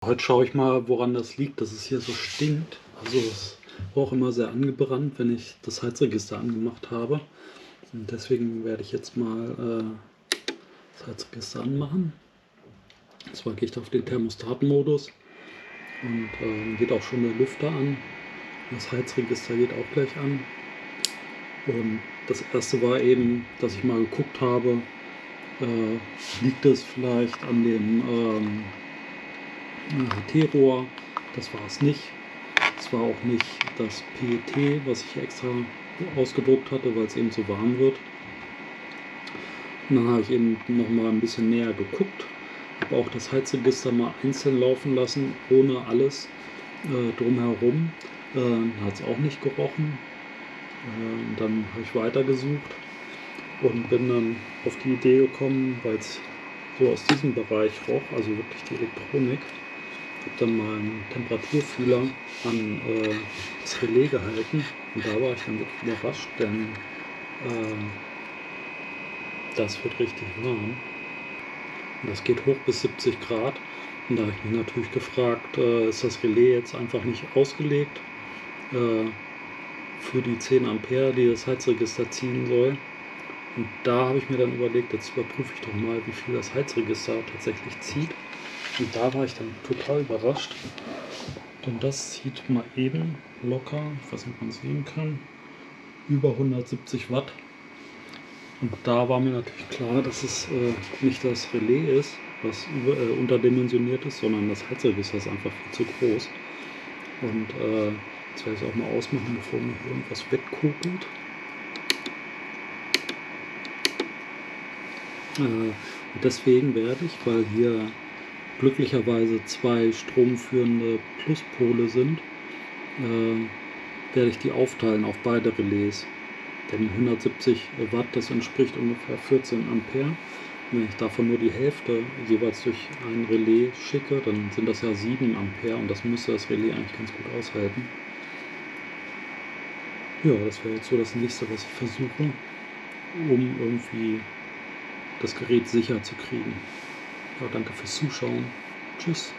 Heute schaue ich mal, woran das liegt, dass es hier so stinkt. Also es war auch immer sehr angebrannt, wenn ich das Heizregister angemacht habe. Und deswegen werde ich jetzt mal das Heizregister anmachen. Und zwar gehe ich auf den Thermostatenmodus und geht auch schon der Lüfter an. Das Heizregister geht auch gleich an. Und das erste war eben, dass ich mal geguckt habe, liegt es vielleicht an dem HT-Rohr. Das war es nicht. Es war auch nicht das PET, was ich extra ausgedruckt hatte, weil es eben so warm wird. Und dann habe ich eben noch mal ein bisschen näher geguckt, habe auch das Heizregister mal einzeln laufen lassen, ohne alles drumherum. Hat es auch nicht gerochen. Dann habe ich weitergesucht und bin dann auf die Idee gekommen, weil es so aus diesem Bereich roch, also wirklich die Elektronik. Ich habe dann mal einen Temperaturfühler an das Relais gehalten und da war ich dann wirklich überrascht, denn das wird richtig warm. Und das geht hoch bis 70 Grad. Und da habe ich mich natürlich gefragt, ist das Relais jetzt einfach nicht ausgelegt für die 10 Ampere, die das Heizregister ziehen soll. Und da habe ich mir dann überlegt, jetzt überprüfe ich doch mal, wie viel das Heizregister tatsächlich zieht. Und da war ich dann total überrascht. Denn das zieht mal eben locker, ich weiß nicht, ob man es sehen kann, über 170 Watt. Und da war mir natürlich klar, dass es nicht das Relais ist, was unterdimensioniert ist, sondern das Heizregister ist einfach viel zu groß. Und jetzt werde ich es auch mal ausmachen, bevor mir hier irgendwas wegkugelt. Und deswegen werde ich, weil hier glücklicherweise 2 stromführende Pluspole sind, werde ich die aufteilen auf beide Relais. Denn 170 Watt, das entspricht ungefähr 14 Ampere. Wenn ich davon nur die Hälfte jeweils durch ein Relais schicke, dann sind das ja 7 Ampere und das müsste das Relais eigentlich ganz gut aushalten. Ja, das wäre jetzt so das nächste, was ich versuche, um irgendwie das Gerät sicher zu kriegen. Ja, danke fürs Zuschauen. Tschüss.